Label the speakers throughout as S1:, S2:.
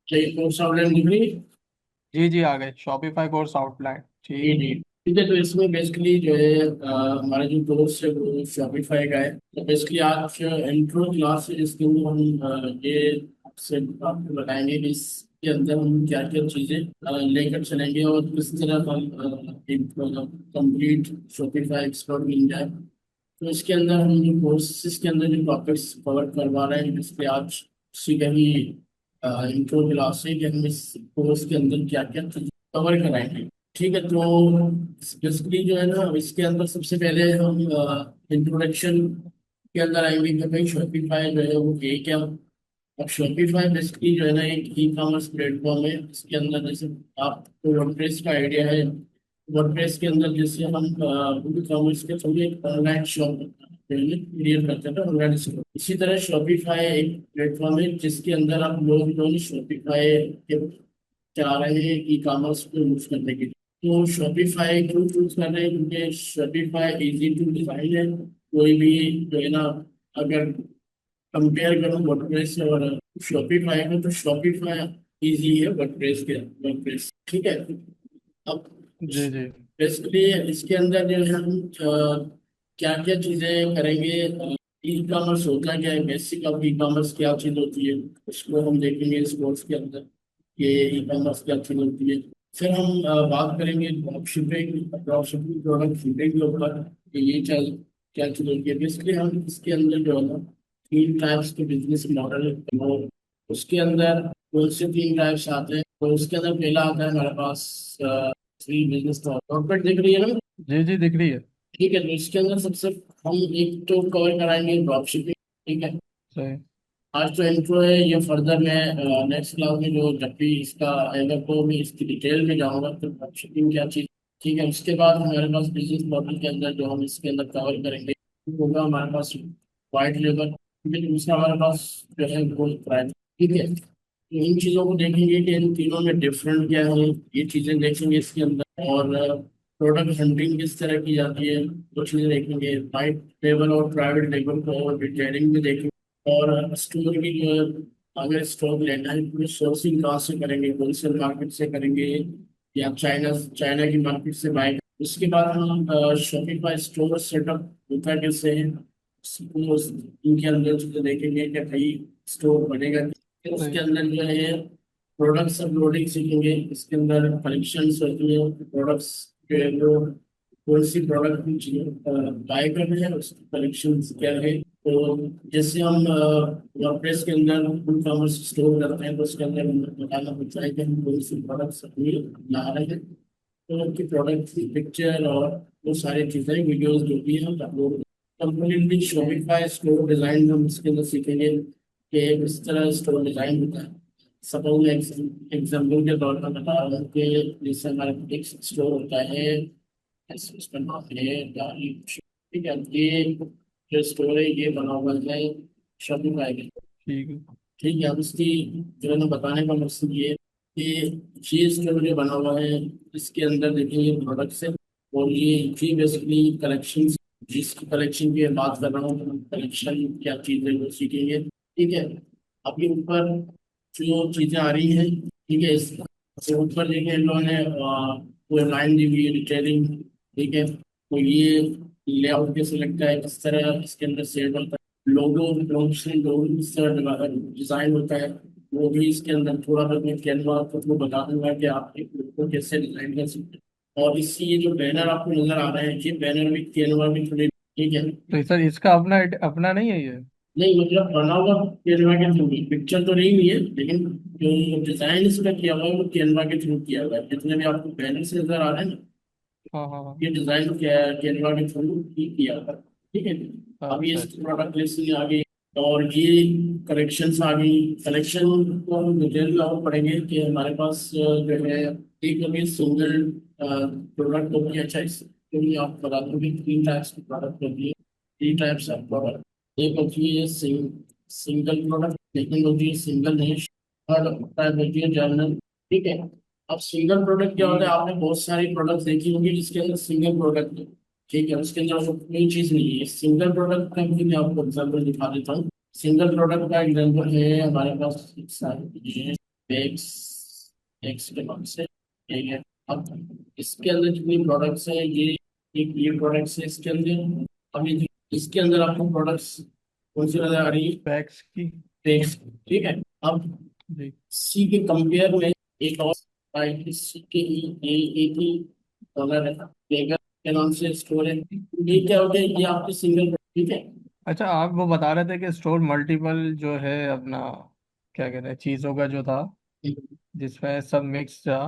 S1: चाहिए course outline दिख रही है?
S2: जी जी, आ गए शॉपिफाई कोर्स आउटलाइन।
S1: जी
S2: ठीक।
S1: जी ठीक है। तो इसमें बेसिकली जो है हमारा जो कोर्स है वो शॉपिफाई का है। तो बेसिकली आज इंट्रो क्लास है जिसके अंदर हम ये आपसे आपको बताएंगे कि इसके अंदर हम क्या क्या चीज़ें लेकर चलेंगे और किस तरह हम एक कंप्लीट शॉपिफाई एक्सपर्ट बन जाए। तो इसके अंदर हम जो कोर्स इसके अंदर जो टॉपिक्स कवर करवा रहे हैं जिसके आज सीधे ही इंट्रो क्लास है कि हम इस कोर्स के अंदर क्या क्या चीज़ें कवर कराएंगे। ठीक है। तो बेसिकली जो है ना इसके अंदर सबसे पहले हम इंट्रोडक्शन के अंदर आएंगे कि भाई शॉपिफाई जो है वो है क्या। अब शॉपिफाई बेसिकली जो है ना एक ई कॉमर्स प्लेटफॉर्म है। इसके अंदर जैसे आपको वर्डप्रेस का आइडिया है। वर्डप्रेस के अंदर जैसे हम ई कॉमर्स के थ्रू एक ऑनलाइन शॉप क्रिएट करते हैं ऑनलाइन स्टोर। इसी तरह शॉपिफाई एक प्लेटफॉर्म है जिसके अंदर आप लोग जो है शॉपिफाई के चाह रहे हैं ई कॉमर्स को यूज करने के लिए। तो शॉपिफाई क्यों चूज कर रहे हैं क्योंकि शॉपिफाई इजी टू डिजाइन है। कोई भी जो है ना अगर कंपेयर करूँ वर्डप्रेस से और शॉपिफाई में तो शॉपिफाई इजी है वर्डप्रेस के वर्डप्रेस। ठीक है। अब
S2: जी जी।
S1: बेसिकली इसके अंदर जो है हम क्या क्या चीजें करेंगे। ई कॉमर्स होता क्या है, बेसिक ऑफ ई कॉमर्स क्या चीज होती है उसको हम देखेंगे इस कोर्स के अंदर। ये ई कॉमर्स क्या चीज होती है। फिर हम बात करेंगे ड्रॉप शिपिंग प्रोडक्ट शिपिंग के ऊपर कि ये क्या क्या चीज होती है। बेसिकली हम इसके अंदर जो है ना तीन टाइप्स के बिजनेस मॉडल है। उसके अंदर कौन से तीन टाइप्स आते हैं तो उसके अंदर पहला आता है हमारे पास थ्री बिजनेस कॉर्पोरेट दिख रही है ना।
S2: जी जी, दिख रही है।
S1: ठीक है। तो इसके अंदर सबसे हम एक तो कवर कराएंगे ड्रॉप शिपिंग। ठीक है।
S2: सही।
S1: आज तो इंट्रो है ये फर्दर मैं नेक्स्ट क्लास में जो जब भी इसका आएगा तो मैं इसकी डिटेल में जाऊंगा तो ड्रॉप शिपिंग क्या चीज़। ठीक है। उसके बाद हमारे पास बिजनेस मॉडल के अंदर जो हम इसके अंदर कवर करेंगे वो होगा हमारे पास वाइट लेबर। ठीक है। दूसरा हमारे पास जो है वो प्राइस। ठीक है। तो इन चीज़ों को देखेंगे कि इन तीनों में डिफरेंट क्या है ये चीज़ें देखेंगे इसके अंदर। और प्रोडक्ट हंटिंग किस तरह की जाती है वो चीज़ें देखेंगे। वाइट लेबर और प्राइवेट लेबर को और डिटेलिंग में देखेंगे। और स्टोर की जो है अगर स्टोर लेना है तो सोर्सिंग कहाँ से करेंगे, होलसेल मार्केट से करेंगे या चाइना चाइना की मार्केट से बाय। उसके बाद हम शॉपिफाई स्टोर सेटअप होता है कैसे है इनके अंदर चीजें देखेंगे कि भाई स्टोर बनेगा। फिर उसके
S2: सही।
S1: अंदर जो है प्रोडक्ट्स अपलोडिंग सीखेंगे। इसके अंदर कलेक्शन होती है प्रोडक्ट्स के जो कौन सी प्रोडक्ट हम बाय कर रहे हैं उसकी कलेक्शन क्या है। तो जैसे हम वर्डप्रेस के अंदर ई कॉमर्स स्टोर करते हैं तो उसके अंदर हमें बताना होता है कि हम कौन सी प्रोडक्ट्स अपनी ला रहे हैं। तो उनकी प्रोडक्ट की पिक्चर और वो सारी चीज़ें वीडियोस जो भी हम upload completely Shopify store design हम इसके अंदर सीखेंगे कि इस तरह स्टोर डिज़ाइन होता है। सपोज एग्जाम्पल के तौर पर बता रहा हूँ कि जैसे हमारा एक स्टोर होता है उसका नाम है गाड़ी। ठीक है। ये जो स्टोर है ये बना हुआ है शॉपिफाई के।
S2: ठीक है।
S1: ठीक है। अब इसकी जो है ना बताने का मकसद ये है कि ये स्टोर जो बना हुआ है इसके अंदर देखेंगे प्रोडक्ट्स है। और ये बेसिकली कलेक्शन जिसकी कलेक्शन की मैं बात कर रहा हूँ कलेक्शन क्या चीज़ है वो सीखेंगे। ठीक है। अब ये ऊपर जो चीज़ें आ रही हैं ठीक है इसके ऊपर देखिए इन लोगों ने पूरे लाइन दी हुई है डिटेलिंग। ठीक है। तो ये लेआउट कैसे लगता है किस तरह इसके अंदर सेट होता है लोगो लोगो किस तरह डिजाइन होता है वो भी इसके अंदर थोड़ा बहुत मैं कैनवा को बता दूंगा कि आप एक लोगो कैसे डिजाइन कर सकते हैं। और इसकी ये जो बैनर आपको नजर आ रहे हैं ये बैनर भी कैनवा भी थोड़े ठीक है।
S2: तो सर इसका अपना अपना नहीं है ये?
S1: नहीं मतलब बना हुआ कैनवा के थ्रू पिक्चर तो नहीं हुई है लेकिन जो डिजाइन इसका किया हुआ है वो कैनवा के थ्रू किया हुआ है जितने भी आपको बैनर से नजर आ रहे हैं ना
S2: हाँ हाँ हाँ।
S1: ये डिजाइन कैनवा के थ्रू ही किया हुआ है। ठीक है। अब ये
S2: अच्छा
S1: इसकी
S2: अच्छा।
S1: प्रोडक्ट लिस्टिंग आ गई और ये कलेक्शंस आ गई। कलेक्शन को हम डिटेल में और पढ़ेंगे कि हमारे पास जो है एक अभी सिंगल प्रोडक्ट होती है। अच्छा इसके लिए आप बता दूँ कि तीन टाइप्स की प्रोडक्ट होती है। थ्री टाइप्स ऑफ प्रोडक्ट एक होती है सिंगल प्रोडक्ट सेकंड होती है सिंगल निश थर्ड टाइप होती है जर्नल। ठीक है। अब सिंगल प्रोडक्ट क्या होता
S2: ठीक
S1: है
S2: है।
S1: आपने बहुत सारी प्रोडक्ट देखी होंगी जिसके अंदर सिंगल प्रोडक्ट है। ठीक है। उसके अंदर वो कोई चीज नहीं है सिंगल प्रोडक्ट का भी मैं आपको एग्जाम्पल दिखा देता हूँ। सिंगल प्रोडक्ट का एग्जाम्पल है हमारे पास एक सारी चीजें हैं। एक्स एक्स के नाम से, ठीक है। अब इसके अंदर जितनी प्रोडक्ट्स है, ये प्रोडक्ट्स है इसके अंदर। अब ये इसके अंदर आपको प्रोडक्ट्स कौन सी नजर आ रही है?
S2: पैक्स की।
S1: एक्स, ठीक है। अब
S2: जी।
S1: सी के कंपेयर में एक और सी के ही ये एक ही डॉलर है, बेगर के नाम से स्टोर है। ये क्या हो गया, ये आपके सिंगल, ठीक है।
S2: अच्छा, आप वो बता रहे थे कि स्टोर मल्टीपल जो है अपना, क्या कहते हैं, चीज़ों का जो था, जिसमें सब मिक्स था,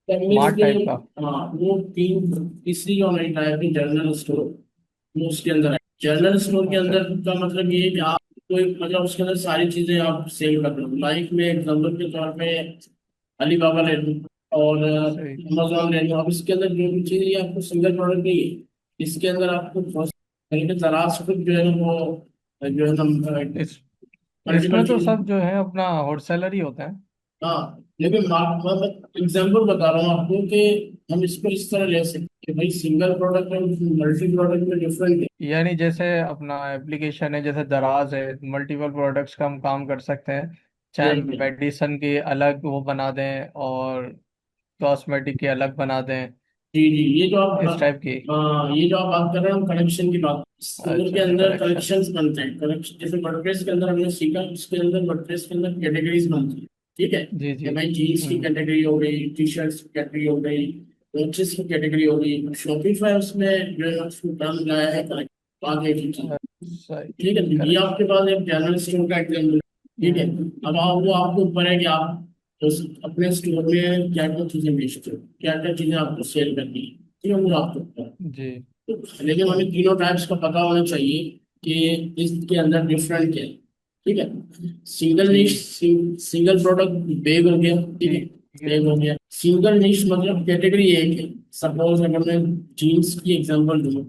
S1: मीन्स
S2: मार्ट
S1: के,
S2: टाइप का।
S1: हाँ वो तीसरी ऑनलाइन टाइप की जनरल स्टोर वो उसके अंदर है। जनरल स्टोर के
S2: अच्छा।
S1: अंदर का मतलब ये है कि आप कोई मतलब उसके अंदर सारी चीजें आप सेल कर रहे हो। लाइफ में एग्जाम्पल के तौर पे अलीबाबा ले लो और
S2: सही।
S1: अमेजोन ले लो। अब इसके अंदर जो भी चीज, ये आपको सिंगल प्रोडक्ट नहीं है, इसके अंदर आपको बहुत तरीके तराश खुद जो है ना वो जो है ना
S2: इस
S1: मल्टीपल
S2: इसमें तो
S1: चीज।
S2: सब जो है अपना होलसेलर ही होते हैं।
S1: हाँ लेकिन मैं एग्जाम्पल बता रहा हूँ आपको कि हम इसको इस तरह ले सकते हैं कि भाई सिंगल प्रोडक्ट और मल्टी प्रोडक्ट में डिफरेंट है।
S2: यानी जैसे अपना एप्लीकेशन है, जैसे दराज है, मल्टीपल प्रोडक्ट्स का हम काम कर सकते हैं। चाहे
S1: जी जी
S2: मेडिसन के अलग वो बना दें और कॉस्मेटिक के अलग बना दें,
S1: जी जी, ये जो
S2: इस
S1: आप,
S2: टाइप की।
S1: ये जो आप बात कर रहे हैं कलेक्शन की बात, स्टोर के
S2: अच्छा अच्छा,
S1: अंदर
S2: कलेक्शन।
S1: कलेक्शंस बनते हैं। कलेक्शन जैसे वर्डप्रेस के अंदर हमने सीखा, उसके अंदर वर्डप्रेस के अंदर कैटेगरीज बनती है, ठीक है।
S2: जी
S1: कि
S2: जी।
S1: भाई जीन्स की
S2: हम्म।
S1: कैटेगरी हो गई, टी शर्ट्स की कैटेगरी हो गई, वॉचेस की कैटेगरी हो गई। शॉपिफाई उसमें जो है उसको टर्म लाया है कलेक्ट आगे की चीज,
S2: सही।
S1: ठीक है। तो ये
S2: करेक्ट।
S1: आपके पास एक जनरल स्टोर का एग्जाम्पल, ठीक है।
S2: हम्म।
S1: अब आप वो आपके ऊपर है कि आप अपने स्टोर में क्या क्या चीजें बेचते हो, क्या क्या चीजें आपको सेल करनी है, ठीक है, वो आपके ऊपर है।
S2: जी।
S1: तो लेकिन हमें तीनों टाइप्स का पता होना चाहिए कि इसके अंदर डिफरेंट क्या है, ठीक है। सिंगल निश,
S2: ठीक।
S1: सिंगल प्रोडक्ट बैग हो गया, ठीक है।
S2: ठीक है।
S1: बैग हो गया। सिंगल निश मतलब कैटेगरी एक है। सपोज अगर मैं जीन्स की एग्जांपल दूं,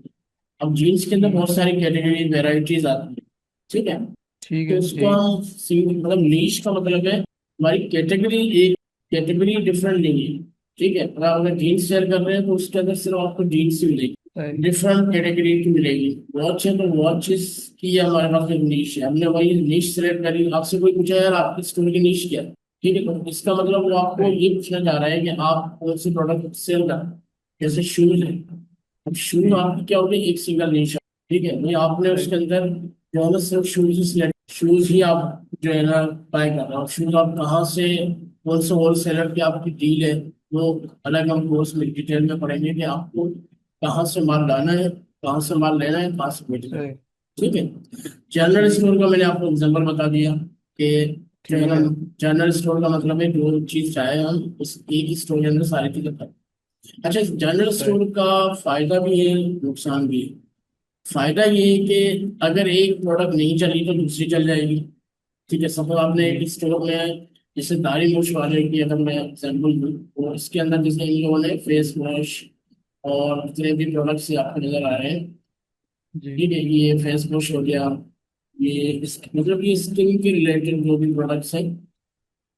S1: अब जीन्स के अंदर
S2: हम्म।
S1: बहुत सारी कैटेगरी वेराइटीज आती है, ठीक है।
S2: ठीक
S1: तो
S2: है
S1: उसको
S2: जी।
S1: हम मतलब नीश का मतलब है हमारी कैटेगरी, एक कैटेगरी डिफरेंट नहीं है, ठीक है। अगर जीन्स शेयर कर रहे हैं तो उसके अंदर सिर्फ आपको जीन्स ही मिलेगी,
S2: सही।
S1: डिफरेंट कैटेगरी की मिलेगी। वॉच है तो वॉचेस की हमारे पास एक नीश है, हमने वही नीश सेलेक्ट करी। आपसे कोई पूछा यार आपकी स्टोर की नीश क्या है, ठीक है, तो इसका मतलब वो आपको
S2: सही।
S1: ये पूछना चाह रहा है कि आप कौन से प्रोडक्ट सेल कर रहे हैं। जैसे शूज है, अब शूज
S2: ठीक।
S1: आपकी क्या होगी, एक सिंगल नीश है, ठीक है। भाई आपने
S2: सही।
S1: उसके अंदर जो है ना सिर्फ शूज ही सिलेक्ट, शूज ही आप जो है ना बाय कर रहे हो। शूज आप कहाँ से, कौन से होलसेलर की आपकी डील है, वो अलग हम कोर्स में डिटेल में पढ़ेंगे कि आपको कहाँ से माल लाना है, कहाँ से माल लेना है, कहाँ से बेचना है,
S2: सही।
S1: ठीक है। जनरल
S2: ठीक है।
S1: स्टोर का मैंने आपको एग्जाम्पल बता दिया कि जो है
S2: ठीक
S1: ना,
S2: है।
S1: जनरल स्टोर का मतलब है जो चीज चाहे हम उस एक ही स्टोर के अंदर सारी चीजें पाएं। अच्छा, जनरल
S2: सही।
S1: स्टोर का फायदा भी है, नुकसान भी है। फायदा ये है कि अगर एक प्रोडक्ट नहीं चली तो दूसरी चल जाएगी, ठीक है। सपोज आपने
S2: जी।
S1: एक स्टोर में, जैसे दाढ़ी मूछ वाले की अगर मैं एग्जाम्पल दूँ, तो इसके अंदर जैसे इन लोगों ने फेस वॉश और जितने भी प्रोडक्ट्स आपको नजर आ रहे हैं,
S2: जी।
S1: ठीक है, ये फेस वॉश हो गया, ये इस मतलब ये स्किन के रिलेटेड जो भी प्रोडक्ट्स हैं,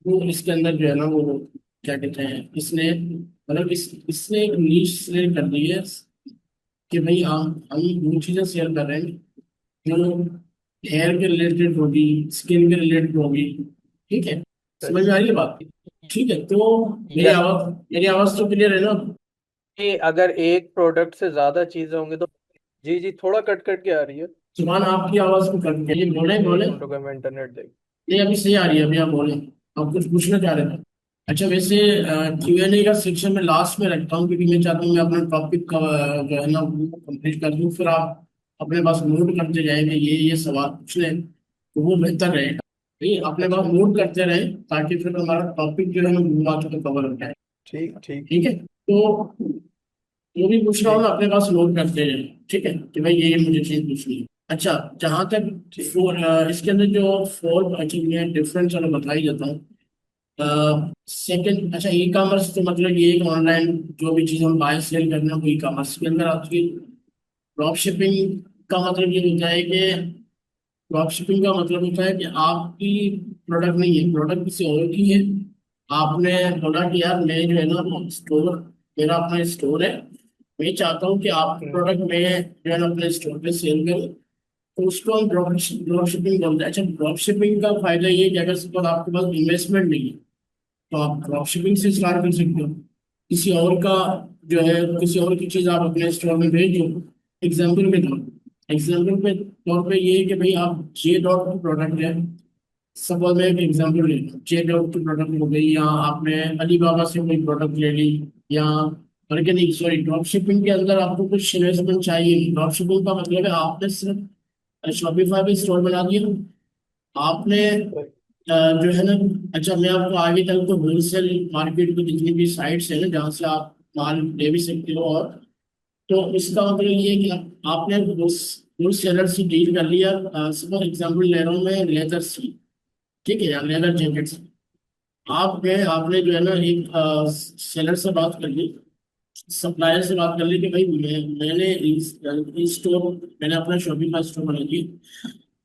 S1: वो इसके अंदर जो है ना वो क्या कहते हैं, इसने मतलब इसने एक नीश सेल कर दी है कि भाई हम वो चीजें शेयर कर रहे हैं जो हेयर के रिलेटेड होगी, स्किन के रिलेटेड होगी, ठीक है।
S2: सही।
S1: समझ में आ रही है बात? ठीक है, तो
S2: या
S1: मेरी आवाज तो क्लियर है ना?
S2: कि अगर एक प्रोडक्ट से ज्यादा चीजें होंगी तो। जी जी, थोड़ा कट कट के आ रही है।
S1: सुभान आपकी आवाज को कर के ये बोले
S2: एक
S1: बोले।
S2: मिनट रुको, मैं इंटरनेट देख।
S1: नहीं अभी सही आ रही है, अभी आप बोले, आप कुछ पूछना चाह रहे थे। अच्छा वैसे Q&A का सेक्शन में लास्ट में रखता हूँ क्योंकि मैं चाहता हूँ मैं अपना टॉपिक का जो है ना वो कंप्लीट कर दूँ, फिर आप अपने पास नोट करते जाएंगे ये सवाल पूछ लें तो वो बेहतर रहेगा। नहीं अपने पास
S2: अच्छा।
S1: नोट करते रहे ताकि फिर हमारा टॉपिक जो है ना घूमा के कवर हो जाए,
S2: ठीक ठीक।
S1: ठीक है। तो जो भी पूछ रहा हूँ
S2: ठीक।
S1: ना अपने पास नोट करते रहे, ठीक है, कि भाई ये मुझे चीज पूछनी है। अच्छा, जहाँ तक
S2: ठीक।
S1: इसके अंदर जो फोर अचीवमेंट डिफरेंस है मैं बता ही देता हूँ। सेकंड, अच्छा ई कॉमर्स तो मतलब ये है कि ऑनलाइन जो भी चीज़ हम बाय सेल करना है वो ई कॉमर्स के अंदर आती है। ड्रॉप शिपिंग का मतलब ये होता है कि ड्रॉप शिपिंग का मतलब होता है कि आपकी प्रोडक्ट नहीं है, प्रोडक्ट किसी और की है। आपने बोला कि यार मैं जो है ना स्टोर, मेरा अपना स्टोर है, मैं चाहता हूँ कि आपकी
S2: हम्म।
S1: प्रोडक्ट मैं जो है ना अपने स्टोर पे सेल करूँ, तो उसको हम ड्रॉप शिपिंग बोलते हैं। अच्छा, ड्रॉप शिपिंग का फायदा ये है कि अगर सपोज आपके पास इन्वेस्टमेंट नहीं है, तो आप ड्रॉप शिपिंग से स्टार्ट कर सकते हो। किसी और का जो है, किसी और की चीज़ आप अपने स्टोर में भेज दो। एग्जाम्पल पे तौर पे ये है कि भाई आप जे डॉट की प्रोडक्ट है, सपोज मैं एक एग्जाम्पल ले लूँ, जे डॉट की प्रोडक्ट हो गई, या आपने अलीबाबा से कोई प्रोडक्ट ले ली, या बल्कि नहीं सॉरी, ड्रॉप शिपिंग के अंदर आपको कुछ इन्वेस्टमेंट चाहिए नहीं। ड्रॉप शिपिंग का मतलब है आपने सिर्फ शॉपिफाई पे स्टोर बना दिया, आपने जो है ना, अच्छा मैं आपको आगे तक तो होलसेल मार्केट की जितनी भी साइट्स है ना जहाँ से आप माल ले भी सकते हो, और तो इसका मतलब ये है कि आपने उस सेलर से डील कर लिया। सपोज एग्जाम्पल ले रहा हूँ मैं, लेदर से, ठीक है, या लेदर जैकेट से आप गए, आपने जो है ना एक सेलर से बात कर ली, सप्लायर से बात कर ली कि भाई मैंने अपना शॉपिंग का स्टोर बना लिया,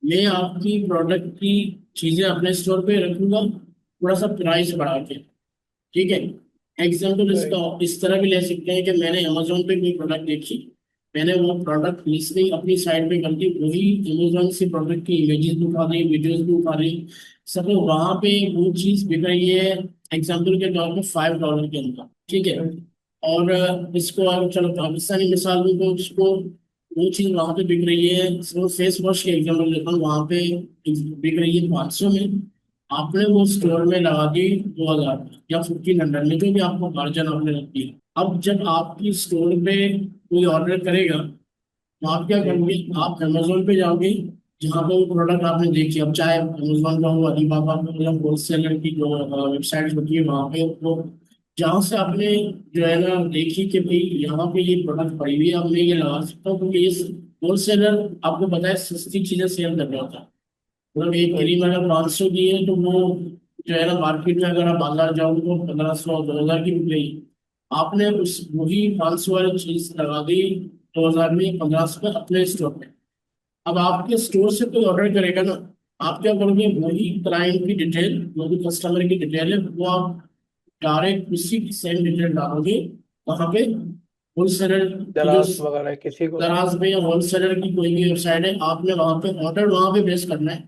S1: मैं आपकी प्रोडक्ट की चीजें अपने स्टोर पे रखूंगा, थोड़ा सा प्राइस बढ़ा के, ठीक है। एग्जाम्पल इसका
S2: सही।
S1: इस तरह भी ले सकते हैं कि मैंने अमेजोन पे कोई प्रोडक्ट देखी, मैंने वो प्रोडक्ट लिस्टिंग अपनी साइट पे कर दी, वही अमेजोन से प्रोडक्ट की इमेजेस भी उठा दी, वीडियोस भी उठा दी, सब वहाँ पे वो चीज़ बिक रही है एग्जाम्पल के तौर पे $5 के अंदर, ठीक है।
S2: सही।
S1: और इसको अगर चलो पाकिस्तानी मिसाल में, तो उसको वो चीज़ वहाँ पे बिक रही है, इसको फेस वॉश के एग्जाम्पल लेता हूँ, वहाँ पे बिक रही है 500 में, आपने वो स्टोर में लगा दी 2000 या 1500 में, जो भी आपको मार्जिन आपने रखी है। अब जब आपकी स्टोर पे कोई ऑर्डर करेगा, तो आप क्या
S2: जी।
S1: करोगे, आप अमेजोन पे जाओगे, जहाँ पे वो प्रोडक्ट आपने देखी, अब चाहे अमेजोन का हो, अलीबाबा का, मतलब होलसेलर की जो वेबसाइट होती है वहाँ पे, वो जहाँ से आपने जो है ना देखी कि भाई यहाँ पे ये प्रोडक्ट पड़ी हुई है, अब मैं ये लगा सकता हूँ, क्योंकि ये होलसेलर आपको पता है सस्ती चीजें सेल कर रहा होता है। मतलब एक
S2: सही।
S1: क्रीम अगर 500 की है, तो वो जो है ना मार्केट में अगर आप बाजार जाओगे तो 1500 2000 की बिक रही है। आपने उस वही 500 वाली चीज लगा दी 2000 में, 1500 में अपने स्टोर में। अब आपके स्टोर से कोई ऑर्डर करेगा ना, आप क्या करोगे, वही क्लाइंट की डिटेल, जो भी कस्टमर की डिटेल है, वो आप डायरेक्ट उसी की सेम डिटेल डालोगे वहां पे। होलसेलर की जो
S2: दराज वगैरह किसी को भी।
S1: दराज में या होलसेलर की कोई भी वेबसाइट है, आपने वहां पे ऑर्डर वहां पे प्लेस करना है,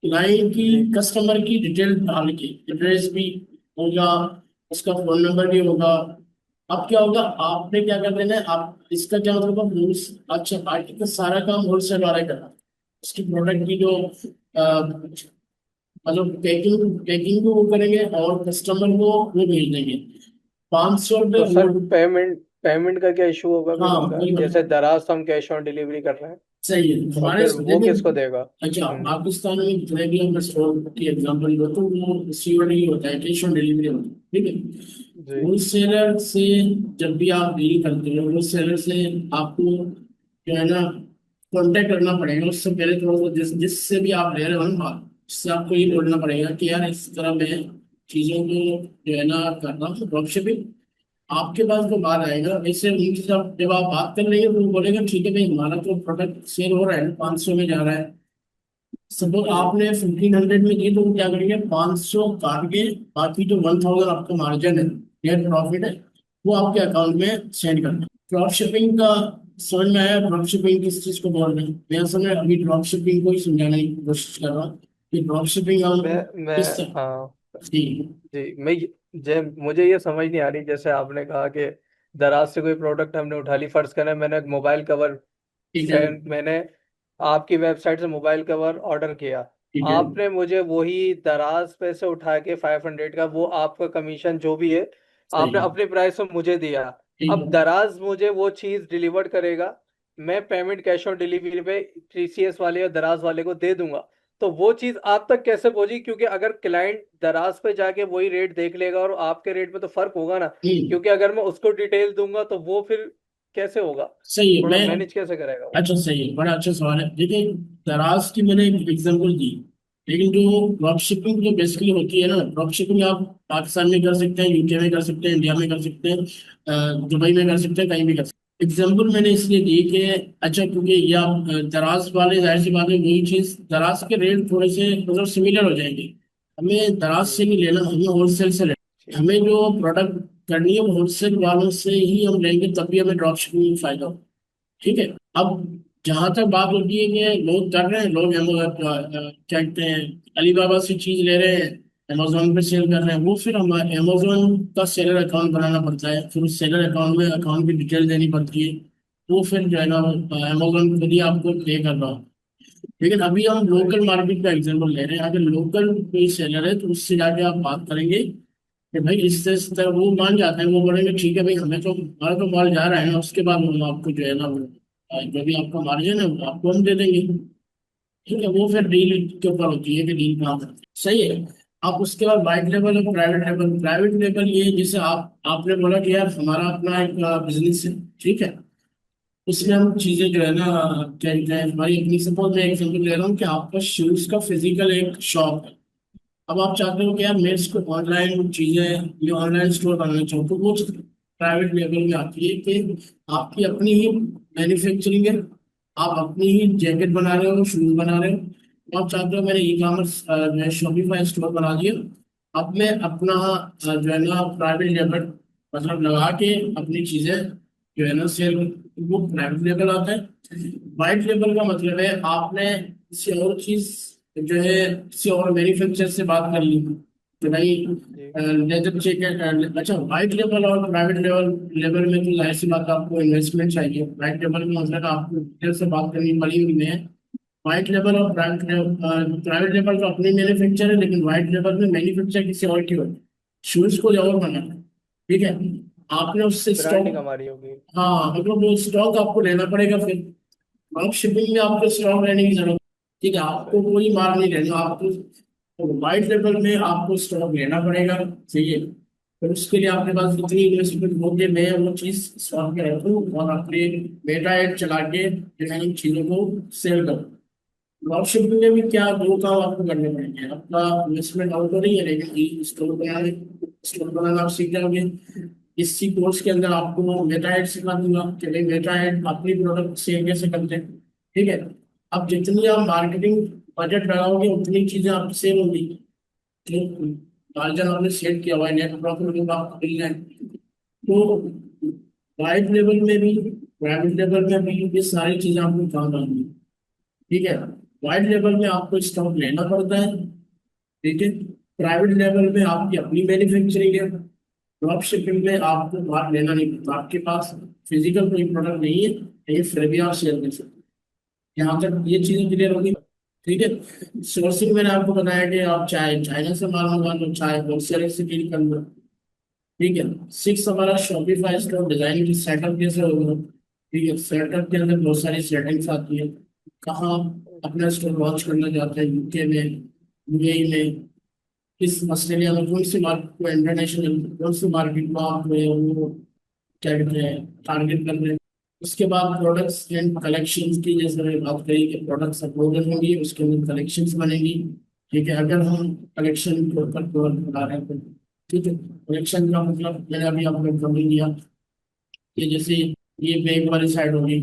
S1: क्लाइंट की,
S2: जी।
S1: कस्टमर की डिटेल डाल के, एड्रेस भी होगा, उसका फोन नंबर भी होगा। अब क्या होगा, आपने क्या कर देना है, आप इसका क्या मतलब है, अच्छा बाकी का सारा काम होलसेल वाला करना, उसकी प्रोडक्ट की जो मतलब पैकिंग पैकिंग को वो करेंगे, और कस्टमर को वो भेज देंगे। 500 रुपये
S2: तो
S1: वो।
S2: सर पेमेंट पेमेंट का क्या इशू होगा फिर
S1: हाँ
S2: उनका?
S1: वही
S2: जैसे
S1: मतलब,
S2: दराज तो हम कैश ऑन डिलीवरी कर रहे हैं,
S1: सही है
S2: और
S1: हमारे
S2: फिर वो
S1: देखो।
S2: किसको देगा?
S1: अच्छा,
S2: हम्म।
S1: पाकिस्तान में जितने भी हम स्टोर की एग्जांपल लो, तो वो सीओडी ही होता है, कैश ऑन डिलीवरी होता है, ठीक है।
S2: जी।
S1: होलसेलर से जब भी आप डील करते हो, होलसेलर से आपको जो है ना कांटेक्ट करना पड़ेगा, उससे पहले थोड़ा सा जिससे भी आप ले रहे हो ना माल, उससे आपको ये
S2: जी।
S1: बोलना पड़ेगा कि यार इस तरह मैं चीज़ों को जो है ना कर रहा हूँ ड्रॉप शिपिंग, आपके पास जो माल आएगा, वैसे उनके साथ जब आप बात कर लेंगे, तो वो बोलेगा ठीक है भाई, हमारा तो प्रोडक्ट सेल हो रहा है, 500 में जा रहा है। सपोज
S2: जी।
S1: आपने 1500 में दी, तो वो क्या करेंगे, 500 काट के बाकी जो 1000 आपका मार्जिन है, नेट प्रॉफिट है, वो आपके अकाउंट में सेंड करना। ड्रॉप शिपिंग का समझ में आया? ड्रॉप शिपिंग किस चीज को बोल रहे हैं, मैं असल में अभी ड्रॉप शिपिंग को ही समझाने की कोशिश कर रहा हूँ कि ड्रॉप शिपिंग हम
S2: मैं
S1: किस तरह।
S2: हाँ।
S1: जी,
S2: जी। मुझे ये समझ नहीं आ रही, जैसे आपने कहा कि दराज से कोई प्रोडक्ट हमने उठा ली, फर्ज करें मैंने एक मोबाइल कवर
S1: ठीक है,
S2: सेंड मैंने आपकी वेबसाइट से मोबाइल कवर ऑर्डर किया,
S1: ठीक है,
S2: आपने मुझे वही दराज पे से उठा के 500 का वो आपका कमीशन जो भी है
S1: सही
S2: आपने
S1: है,
S2: अपने प्राइस में मुझे दिया।
S1: ठीक
S2: अब
S1: है।
S2: दराज मुझे वो चीज़ डिलीवर करेगा, मैं पेमेंट कैश ऑन डिलीवरी पे टीसीएस वाले और दराज वाले को दे दूंगा, तो वो चीज़ आप तक कैसे पहुंची? क्योंकि अगर क्लाइंट दराज पे जाके वही रेट देख लेगा और आपके रेट में तो फर्क होगा ना,
S1: हम्म,
S2: क्योंकि अगर मैं उसको डिटेल दूंगा तो वो फिर कैसे होगा?
S1: सही है।
S2: थोड़ा
S1: मैं
S2: मैनेज कैसे करेगा वो?
S1: अच्छा, सही है, बड़ा अच्छा सवाल है। देखिए, दराज की मैंने एक एग्जांपल दी, लेकिन जो ड्रॉप शिपिंग जो बेसिकली होती है ना, ड्रॉप शिपिंग आप पाकिस्तान में कर सकते हैं, यूके में कर सकते हैं, इंडिया में कर सकते हैं, दुबई में कर सकते हैं, कहीं भी कर सकते हैं। एग्जांपल मैंने इसलिए दी कि अच्छा, क्योंकि ये आप दराज वाले, जाहिर सी बात है, वही चीज़ दराज के रेट थोड़े से मतलब सिमिलर हो जाएंगे। हमें दराज से
S2: जी।
S1: नहीं लेना, हमें होलसेल से लेना।
S2: ठीक
S1: हमें
S2: है।
S1: जो प्रोडक्ट करनी है वो होलसेल वालों से ही हम लेंगे, तभी हमें ड्रॉप शिपिंग में फायदा हो, ठीक है। अब जहां तक बात होती है कि लोग कर रहे हैं, लोग हम क्या कहते हैं, अलीबाबा से चीज ले रहे हैं, अमेजोन पे सेल कर रहे हैं, वो फिर हमारे अमेजोन का सेलर अकाउंट बनाना पड़ता है, फिर उस सेलर अकाउंट में अकाउंट की डिटेल देनी पड़ती है। वो फिर जो है ना अमेजोन खुद ही आपको पे कर रहा हो। लेकिन अभी हम लोकल मार्केट का एग्जांपल ले रहे हैं, अगर लोकल कोई सेलर है तो उससे जाके आप बात करेंगे कि भाई इस तरह वो मान जाते हैं, वो बोलेंगे ठीक है भाई, हमें तो हमारा तो माल जा रहा है ना, उसके बाद हम आपको जो है ना वो जो भी आपका मार्जिन है वो आपको हम दे देंगे। ठीक है, वो फिर डील के ऊपर होती है कि डील कहाँ करते हैं। सही है। आप उसके बाद वाइट लेवल और प्राइवेट लेवल, प्राइवेट लेवल ये जैसे आपने बोला कि यार हमारा अपना एक बिजनेस है, ठीक है, उसमें हम चीजें जो है ना क्या कहते हैं, हमारी अपनी, सपोज मैं एग्जाम्पल ले रहा हूँ कि आपका शूज का फिजिकल एक शॉप है। अब आप चाहते हो कि यार मैं इसको ऑनलाइन चीजें ये ऑनलाइन स्टोर बनाना चाहूँ, तो वो प्राइवेट लेवल में आती है कि आपकी अपनी ही मैन्युफैक्चरिंग है, आप अपनी ही जैकेट बना रहे हो, शूज बना रहे हो। आप चाहते हो मैंने ई कॉमर्स जो है शॉपिफाई स्टोर बना दिया, अब मैं अपना जो है ना प्राइवेट लेवल मतलब लगा के अपनी चीजें जो है ना सेल, वो प्राइवेट लेवल आता है। वाइट लेवल का मतलब है आपने किसी और चीज जो है किसी और मैन्युफैक्चरर से बात कर ली तो भाई
S2: जी
S1: लेदर चेक। अच्छा, वाइट लेवल और प्राइवेट लेवल लेवल में तो जाहिर सी बात है, आपको इन्वेस्टमेंट चाहिए। वाइट लेवल में मतलब आपको डिटेल से बात करनी पड़ी हुई है। वाइट लेवल और प्राइवेट लेवल तो अपनी मैन्युफैक्चर है, लेकिन वाइट लेवल में मैन्युफैक्चर किसी और की हो, शूज को और बना है, ठीक है, आपने उससे
S2: ब्रांडिंग
S1: स्टॉक।
S2: हमारी होगी।
S1: हाँ, मतलब वो स्टॉक आपको लेना पड़ेगा फिर। ड्रॉप शिपिंग में आपको स्टॉक लेने की जरूरत, ठीक है, आपको
S2: सही।
S1: कोई माल नहीं लेना आपको, तो वाइट लेवल में आपको स्टॉक लेना पड़ेगा, चाहिए। फिर उसके लिए आपके पास इतनी इन्वेस्टमेंट होगी, मैं वो चीज़ स्टॉक में रखूँ और अपने मेटा एड चला के जो है इन चीज़ों को सेल करूँ। ड्रॉप शिपिंग में भी क्या दो काम आपको करने पड़ेंगे, आपका इन्वेस्टमेंट आउट तो नहीं है, लेकिन स्टोर बनाना आप सीख जाओगे। इसी कोर्स के अंदर आपको मेटा एड सिखा दूंगा कि भाई मेटा एड अपनी प्रोडक्ट सेल कैसे करते हैं, ठीक है। अब जितनी आप मार्केटिंग बजट लगाओगे उतनी चीजें आपकी सेल होंगी, तो मार्जिन आपने सेट किया हुआ है, नेट प्रॉफिट होगा आपको मिल जाए। तो वाइट लेवल में भी प्राइवेट लेवल में भी ये सारी चीजें आपको काम आएंगी, ठीक है। वाइड लेवल में आपको स्टॉक लेना पड़ता है, ठीक है। प्राइवेट लेवल में आपकी अपनी मैन्युफैक्चरिंग है। ड्रॉप शिपिंग में आपको माल लेना नहीं पड़ता, आपके पास फिजिकल कोई प्रोडक्ट नहीं है, लेकिन फिर भी आप शेयर कर सकते हैं। यहाँ तक ये चीजें क्लियर होगी, ठीक है। सोर्सिंग मैंने आपको बताया कि आप चाहे चाइना से माल मंगा लो, चाहे होलसेलर से डील कर लो, ठीक है। सिक्स हमारा शॉपिफाई स्टोर डिजाइन की सेटअप कैसे होगा, ठीक है। सेटअप के अंदर बहुत सारी सेटिंग्स आती है, कहाँ अपना स्टोर लॉन्च करना चाहते हैं, यूके में, यूएई में, किस ऑस्ट्रेलिया में, कौन सी मार्केट को, इंटरनेशनल कौन सी मार्केट को आप वो क्या कहते हैं टारगेट कर रहे हैं। उसके बाद प्रोडक्ट्स एंड कलेक्शंस की जैसे मैंने बात करी कि प्रोडक्ट्स अपलोडेड होंगी, उसके अंदर कलेक्शंस बनेगी, ठीक है। अगर हम कलेक्शन के ऊपर प्रोडक्ट बना रहे हैं तो, ठीक है। कलेक्शन का मतलब मैंने अभी आपको एग्जाम्पल दिया कि जैसे ये बैग वाली साइड होगी,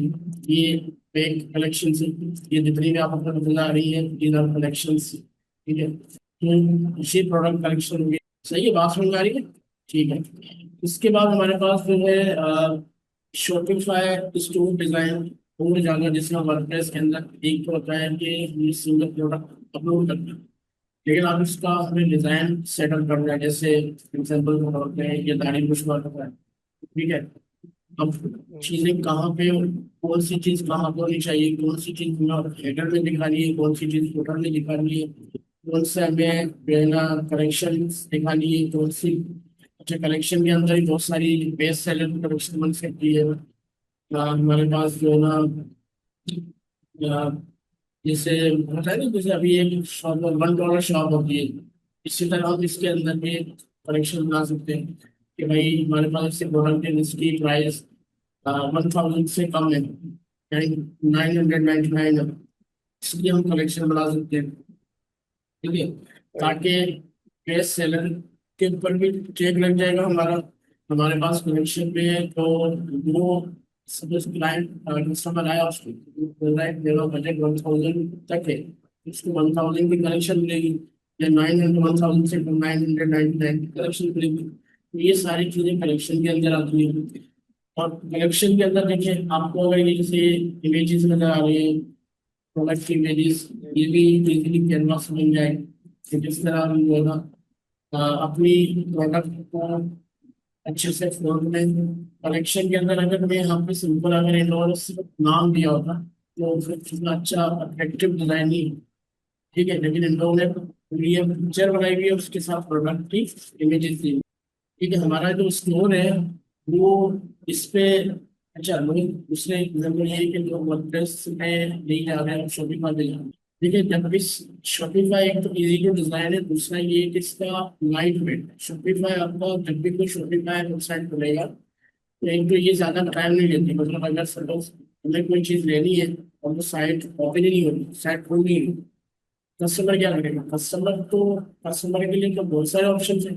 S1: ये बैग कलेक्शन से, ये जितनी भी आपको नजर आ रही है ये कलेक्शन, ठीक है। तो इसी प्रोडक्ट कलेक्शन होगी। सही है, बात समझ आ रही है, ठीक है। इसके बाद हमारे पास जो है शॉपिफाई स्टोर डिजाइन और जाना, जिसमें वर्डप्रेस के अंदर एक तो होता है कि ये सिंगल प्रोडक्ट अपलोड करना है, लेकिन आप इसका हमें डिजाइन सेटअप करना है, जैसे एग्जाम्पल होते हैं ये दाढ़ी बुश होता है, ठीक है। अब चीजें कहाँ पे, कौन सी चीज कहाँ पे होनी चाहिए, कौन सी चीज हेडर में दिखानी है, कौन सी चीज फुटर में दिखानी है, कौन सा हमें जो है ना कलेक्शन दिखानी है, कौन सी। अच्छा, कलेक्शन के अंदर ही बहुत सारी बेस्ट सेलर कलेक्शन बन सकती है। हमारे पास जो है ना अ, जैसे होता है ना, जैसे अभी एक शॉप $1 शॉप होती है, इसी तरह हम इसके अंदर भी कलेक्शन बना सकते हैं कि भाई हमारे पास ऐसे प्रोडक्ट है जिसकी प्राइस 1000 से कम है, यानी 999 है, इसलिए हम कलेक्शन बना सकते हैं, ठीक है।
S2: सही।
S1: ताकि बेस्ट सेलर के ऊपर भी चेक लग जाएगा हमारा, हमारे पास कलेक्शन पे है, तो वो सपोज क्लाइंट कस्टमर आया, उसको बोल रहा है कि मेरा बजट 1000 तक है, उसको 1000 की कलेक्शन मिलेगी, या 1000 से 999 की कलेक्शन मिलेगी। तो ये सारी चीजें कलेक्शन के अंदर आती है। और कलेक्शन के अंदर देखिए, आपको अगर ये जैसे इमेजेस नजर आ रही है, प्रोडक्ट की इमेजेस,
S2: जी
S1: ये भी इजीली कैनवास बन जाए कि जिस तरह हम जो है ना अपनी प्रोडक्ट को अच्छे से फ्लोर में कलेक्शन के अंदर अगर मैं यहाँ पे सिंपल अगर इन्होंने सिर्फ नाम दिया होता तो फिर इतना अच्छा अट्रैक्टिव डिजाइन नहीं है। ठीक है, लेकिन इन लोगों ने पूरी पिक्चर बनाई हुई है, उसके साथ प्रोडक्ट की इमेजेस दी। ठीक है, हमारा जो स्टोर है वो इस पे, अच्छा लोग दूसरे एग्जाम्पल ये है कि लोग वर्डप्रेस में नहीं जा रहे हैं, शॉपिफाई पे जा रहे हैं। देखिए, जब इस शॉपिफाई एक तो इजी टू डिजाइन है, दूसरा ये कि इसका लाइट वेट शॉपिफाई, आपका जब भी कोई शॉपिफाई वेबसाइट खुलेगा तो एक तो ये ज्यादा टाइम नहीं लेती, मतलब अगर सपोज हमें कोई चीज लेनी है और वो साइट ओपन ही नहीं होती, साइट खोल नहीं होती, कस्टमर क्या करेगा? कस्टमर के लिए तो बहुत सारे ऑप्शन है,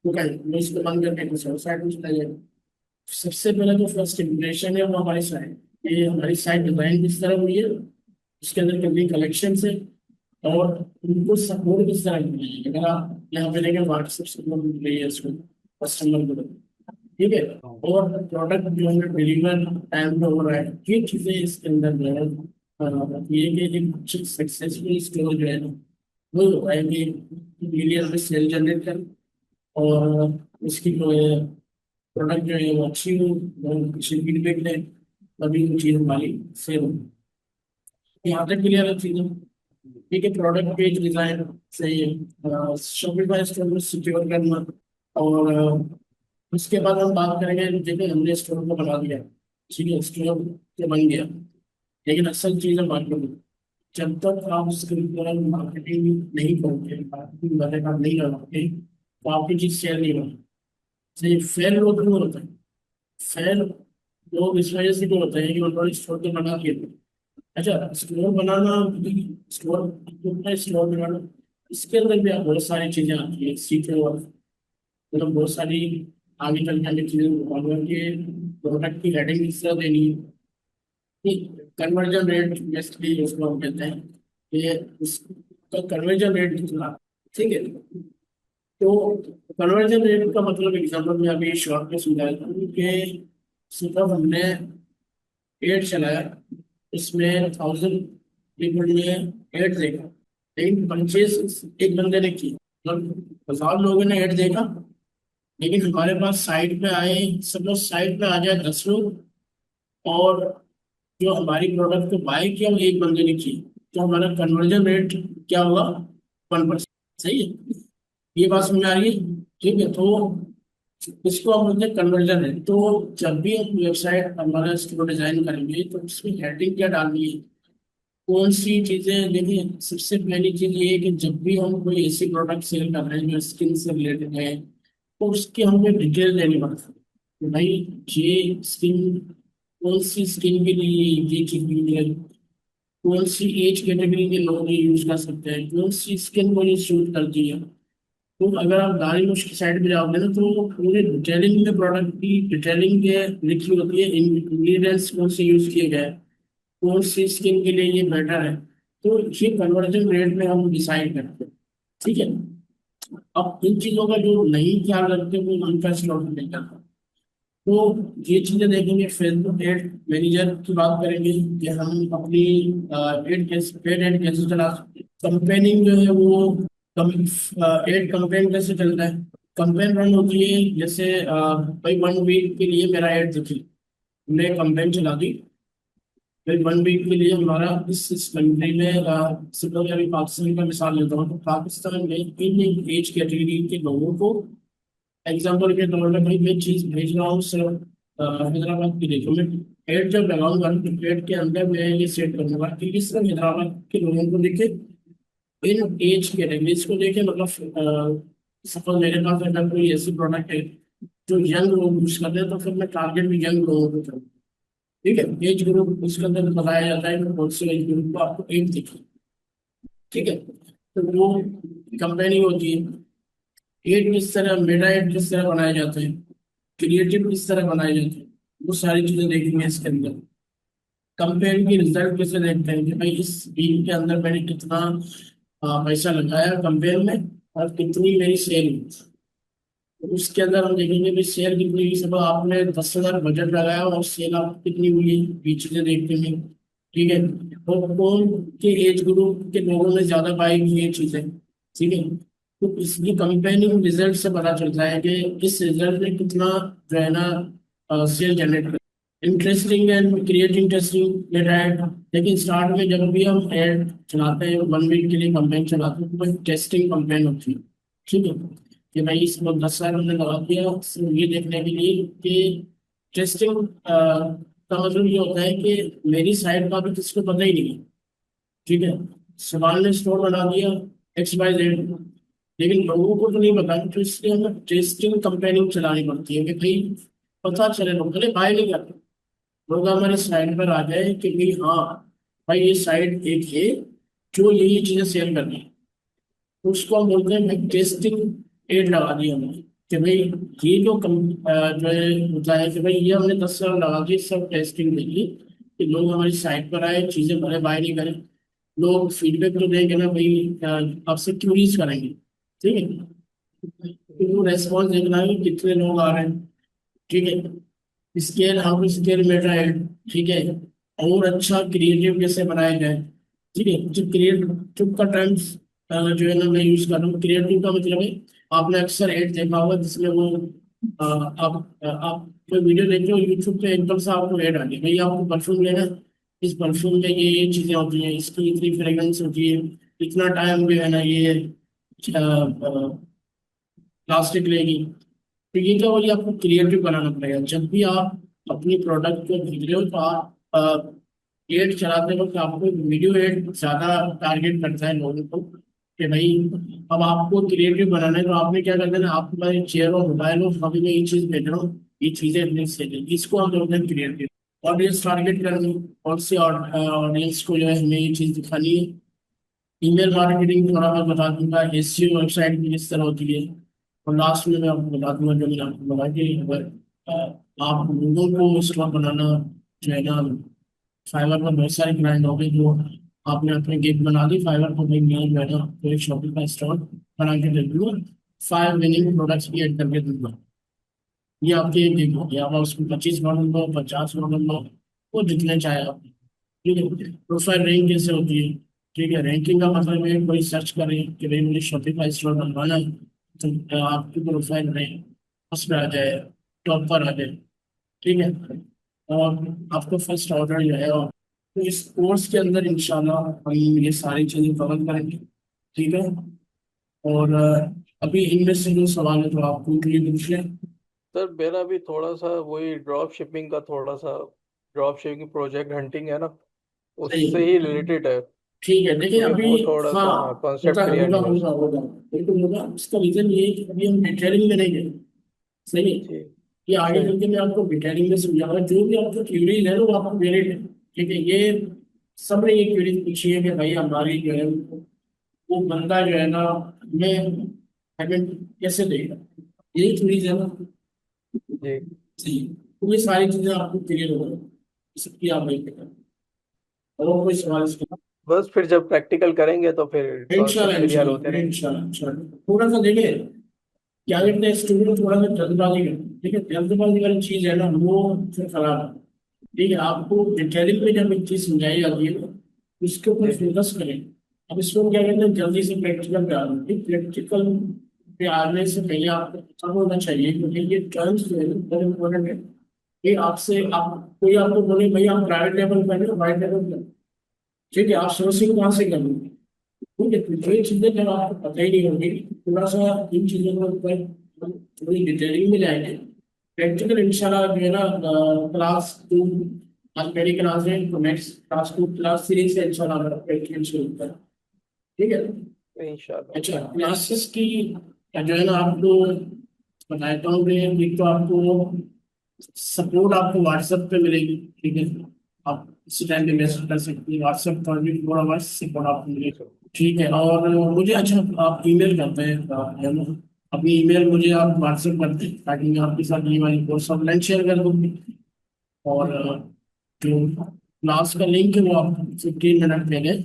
S1: वो क्या है, मैं इसको बंद करके दूसरा साइट में चला जाएगा। सबसे पहले जो फर्स्ट इम्प्रेशन है वो हमारी साइट, ये हमारी साइट डिजाइन किस तरह हुई है, उसके अंदर कितनी कलेक्शन है, और उनको सपोर्ट किस तरह मिल रही है। अगर आप यहाँ पे देखें, व्हाट्सएप सपोर्ट मिल रही है इसको कस्टमर को, ठीक है, और प्रोडक्ट जो है डिलीवर टाइम पे हो रहा है, ये चीज़ें इसके अंदर जो है ये कि एक अच्छी सक्सेसफुल स्टोर जो है ना, वो होता है कि मिलियन में सेल जनरेट कर, और उसकी जो है प्रोडक्ट जो है वो अच्छी हो, और अच्छी फीडबैक दें, तभी वो चीज़ हमारी सेल हो। यहाँ तक क्लियर है चीज़ें? ठीक है, प्रोडक्ट पेज डिजाइन सही है, शॉपिफाई स्टोर को सिक्योर करना, और उसके बाद हम बात करेंगे, देखिए हमने स्टोर को बना दिया, ठीक है, स्टोर तो बन गया, लेकिन असल चीज़ें मार्केट में, जब तक आप उसके ऊपर मार्केटिंग नहीं करोगे, मार्केटिंग वाले काम नहीं लगाओगे, तो आपकी चीज़ शेयर नहीं होगी। सही, फेयर लोग क्यों होता है? फेयर लोग इस वजह से क्यों होते हैं कि उन्होंने स्टोर तो बना के, अच्छा स्टोर बनाना, स्टोर बनाना, इसके अंदर भी आप बहुत सारी चीजें आती है सीखो, और मतलब बहुत सारी आगे चल के चीजें और के प्रोडक्ट की हेडिंग इस तरह देनी है, कन्वर्जन रेट बेसिकली उसको हम कहते हैं, ये उसका कन्वर्जन रेट कितना, ठीक है। तो कन्वर्जन रेट का मतलब एग्जाम्पल मैं अभी शॉर्ट में समझाया था कि सिर्फ हमने एड चलाया, इसमें 1000 पीपल ने एड देखा, लेकिन परचेज एक बंदे ने की, मतलब 1000 लोगों ने एड देखा, लेकिन हमारे पास साइट पे आए, सपोज साइट पे आ जाए 10 लोग, और जो हमारी प्रोडक्ट को बाय किया वो एक बंदे ने की, तो हमारा कन्वर्जन रेट क्या होगा? 1%। सही है, ये बात समझ आ रही है? ठीक है, तो इसको हम बोलते हैं कन्वर्जन रेट। तो जब भी हम वेबसाइट हमारा स्टोर डिजाइन करेंगे तो उसमें हेडिंग क्या डालनी है, कौन सी चीजें, देखिए सबसे पहली चीज ये है कि जब भी हम कोई ऐसी प्रोडक्ट सेल कर रहे हैं जो स्किन से रिलेटेड है, तो उसकी हमें डिटेल देनी पड़ती है कि भाई ये स्किन, कौन सी स्किन के लिए ये चीज यूज है, कौन सी एज कैटेगरी के लोग ये यूज कर सकते हैं, कौन सी स्किन को ये सूट करती है। तो अगर आप गाड़ी में उसकी साइड पे जाओगे ना, तो वो पूरे डिटेलिंग में प्रोडक्ट की डिटेलिंग के लिखी होती है, इंग्रेडिएंट्स कौन से यूज किए गए हैं, कौन सी स्किन के लिए ये बेटर है। तो ये कन्वर्जन रेट में हम डिसाइड करते हैं, ठीक है। अब इन चीजों का जो नहीं ख्याल रखते वो उनका स्लॉट नहीं करता। तो ये चीजें देखेंगे, फेसबुक एड मैनेजर की बात करेंगे कि हम अपनी एड कैसे, पेड एड कैसे चला सकते हैं, कंपेनिंग जो है वो कम, एड कंपेन कैसे चलता है, कंपेन रन होती है जैसे भाई 1 वीक के लिए मेरा एड दिखी, हमने कंपेन चला दी, फिर 1 वीक के लिए हमारा इस कंट्री में, सपोज अभी पाकिस्तान का मिसाल लेता हूँ, तो पाकिस्तान में इन एज कैटेगरी के लोगों को एग्जाम्पल के तौर पर भाई मैं चीज भेज रहा हूँ सिर्फ हैदराबाद की, देखो मैं एड जब लगाऊंगा तो एड के अंदर मैं ये सेट करूंगा कि इस सिर्फ हैदराबाद के लोगों को देखे, इन एज कैटेगरीज को देखे, मतलब सपोज मेरे पास अगर कोई ऐसी प्रोडक्ट है जो यंग लोग यूज करते हैं, तो फिर मैं टारगेट भी यंग लोगों को करूँ, ठीक है। एज ग्रुप उसके अंदर बताया जाता है कि कौन से एज ग्रुप को आपको एज दिखे, ठीक है। तो वो कंपेनी होती है, एड किस तरह, मेटा एड किस तरह बनाए जाते हैं, क्रिएटिव किस तरह बनाए जाते हैं, वो सारी चीजें देखेंगे इसके अंदर। कंपेन की रिजल्ट कैसे देखते हैं कि भाई इस वीक के अंदर मैंने कितना पैसा लगाया कंपेन में, और कितनी मेरी सेल हुई। तो उसके अंदर हम देखेंगे भी शेयर कितनी हुई, सब आपने 10,000 बजट लगाया और सेल आप कितनी हुई, ये चीजें देखते हैं, ठीक है। और कौन के एज ग्रुप के लोगों ने ज्यादा बाई की ये चीजें, ठीक है। तो इसकी कंपेयरिंग रिजल्ट से पता चलता है कि इस रिजल्ट ने कितना जो है ना सेल जनरेट कर। Interesting and create interesting ad. लेकिन स्टार्ट में जब भी हम एड चलाते हैं 1 वीक के लिए कंपेन चलाते हैं तो टेस्टिंग कंपेन होती है। ठीक है कि भाई इसको 10 साल हमने लगा दिया सिर्फ ये देखने के लिए कि टेस्टिंग का मतलब ये होता है कि मेरी साइड का भी किसको पता ही नहीं है। ठीक है सवाल ने स्टोर बना दिया XYZ, लेकिन लोगों को तो नहीं पता, तो इसलिए हमें टेस्टिंग कंपेयरिंग चलानी पड़ती है कि भाई पता चले, लोग भले बाय नहीं करते, लोग हमारे साइड पर आ जाए कि भाई हाँ भाई ये साइड एक है जो यही चीजें सेल कर रही है। तो उसको हम बोलते हैं भाई टेस्टिंग एड लगा दी हमने कि भाई ये जो जो है होता है कि भाई ये हमने 10 साल लगा दी सब टेस्टिंग के लिए कि लोग हमारी साइट पर आए, चीजें भले बाय नहीं करें, लोग फीडबैक तो देंगे ना भाई, आपसे क्यूरीज करेंगे। ठीक है तो वो रेस्पॉन्स देखना है कि कितने लोग आ रहे हैं। ठीक है स्केल हाउ स्केल मेटा है। ठीक है और अच्छा क्रिएटिव कैसे बनाया जाए। ठीक है जो क्रिएटिव का टर्म्स जो है ना मैं यूज कर रहा हूँ, क्रिएटिव का मतलब है आपने अक्सर ऐड देखा होगा जिसमें वो आप कोई वीडियो देख रहे हो यूट्यूब पे एकदम से आपको ऐड आ गई भाई आपको परफ्यूम लेना है, इस परफ्यूम में ये चीजें होती हैं, इसकी इतनी फ्रेग्रेंस होती है, इतना टाइम जो है ना ये प्लास्टिक लेगी। तो ये क्या बोलिए आपको क्रिएटिव बनाना पड़ेगा जब भी आप अपनी प्रोडक्ट को भेज रहे हो तो आप एड चलाते वक्त आपको वीडियो एड ज्यादा टारगेट करता है लोगों को कि भाई अब आपको क्रिएटिव बनाना है तो आपने क्या करना है आप तुम्हारे चेयर और मोबाइल और अभी मैं ये चीज भेज रहा हूँ ये चीजें इतनी सही है, इसको हम बोलते हैं क्रिएटिव। ऑडियंस टारगेट करनी कौन सी ऑडियंस को जो है हमें ये चीज दिखानी है। ईमेल मार्केटिंग थोड़ा मैं बता दूंगा, एसईओ वेबसाइट की किस तरह होती है, और लास्ट में मैं आपको बता दूंगा जो मैंने आपको बताया कि अगर आप लोगों को स्टोर बनाना जो है ना, फाइवर पर बहुत सारे क्लाइंट हो गए जो आपने अपने गिग बना दी फाइवर को भाई मैं जो है ना तो एक शॉपिफाई स्टोर बना के दे दूंगा, 5 विनिंग प्रोडक्ट्स भी ऐड करके दूंगा। ये आपके एक गिग हो गया, आप उसको 25 मॉडल लो 50 मॉडल लो, वो जितने चाहे आप। ठीक है प्रोफाइल रैंक कैसे होती है। ठीक है रैंकिंग का मतलब है कोई सर्च करें कि भाई मुझे शॉपिफाई स्टोर बनवाना है तो आपकी प्रोफाइल रैंक उस पर आ जाए, टॉप पर आ जाए। ठीक है और आपको फर्स्ट ऑर्डर जो है तो इस कोर्स के अंदर इंशाल्लाह हम ये सारी चीज़ें कवर करेंगे। ठीक है और अभी इनमें से जो सवाल है तो आप क्लियर पूछ लें।
S2: सर मेरा भी थोड़ा सा वही ड्रॉप शिपिंग का थोड़ा सा ड्रॉप शिपिंग प्रोजेक्ट हंटिंग है ना,
S1: सही
S2: उससे ही रिलेटेड है।
S1: ठीक है देखिए
S2: मुझे
S1: अभी
S2: वो थोड़ा
S1: हाँ
S2: सा हाँ
S1: होता
S2: कॉन्सेप्ट
S1: है
S2: क्लियर
S1: होगा
S2: नहीं है
S1: होगा
S2: उसका।
S1: होगा बिल्कुल होगा, इसका रीजन ये है कि अभी हम डिटेलिंग में नहीं गए। सही है
S2: ठीक।
S1: ये आगे
S2: सही।
S1: चल के मैं आपको डिटेलिंग में समझाऊंगा, जो भी आपको क्यूरीज है ना वो आपको मेरे ठीक है ये सबने ये क्यूरीज पूछी है कि भाई हमारी जो है वो बंदा जो है ना हमें पेमेंट कैसे देगा, यही क्यूरीज है ना।
S2: जी
S1: सही है तो ये सारी चीजें आपको क्लियर हो गई सबकी आप वही करें और कोई सवाल इसके।
S2: बस फिर जब प्रैक्टिकल करेंगे तो फिर
S1: इंशाल्लाह
S2: कॉन्सेप्ट क्लियर होते
S1: इंशाल्लाह
S2: रहेंगे।
S1: इंशाल्लाह इंशाल्लाह थोड़ा सा देखिए क्या कहते हैं स्टूडेंट थोड़ा सा जल्दबाजी करते हैं। ठीक है जल्दबाजी वाली चीज है ना वो फिर खराब है। ठीक है आपको डिटेलिंग में जब एक चीज समझाई जाती है ना उसके ऊपर
S2: जी जी
S1: फोकस करें। अब इसको क्या कहते हैं जल्दी से प्रैक्टिकल पे आ रहे हैं, प्रैक्टिकल पे आने से पहले आपको पता होना चाहिए क्योंकि ये टर्म्स जो है बहुत इंपॉर्टेंट है। ये आपसे आप कोई आपको बोले भाई आप प्राइवेट लेवल पर वाइट लेवल पर, ठीक है आप सोर्सिंग कहाँ से करेंगे। ठीक है तो ये
S2: सही।
S1: चीजें जब आपको पता ही नहीं होगी थोड़ा सा इन चीजों के ऊपर हम थोड़ी डिटेलिंग में जाएंगे। प्रैक्टिकल इंशाल्लाह जो है ना क्लास 2 आज मेरी क्लास है तो नेक्स्ट क्लास 2 क्लास 3 से इंशाल्लाह प्रैक्टिकल शुरू करें। ठीक है
S2: इंशाल्लाह।
S1: अच्छा क्लासेस की जो है ना आपको बताता हूँ कि एक तो आपको सपोर्ट आपको व्हाट्सएप पे मिलेगी। ठीक है आप इसी टाइम पे मैसेज कर सकते हैं व्हाट्सएप पर भी थोड़ा आवर्स सपोर्ट आपको मिलेगी। ठीक है और मुझे अच्छा आप ईमेल करते हैं है ना, अपनी ईमेल मुझे आप व्हाट्सएप कर दें ताकि मैं आपके साथ ये वाली कोर्स ऑनलाइन शेयर कर दूँ। और जो क्लास का लिंक है वो आपको 15 मिनट पहले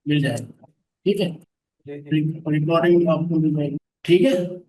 S1: मिल जाएगा। ठीक है
S2: जी जी।
S1: रिकॉर्डिंग आपको मिल जाएगी। ठीक है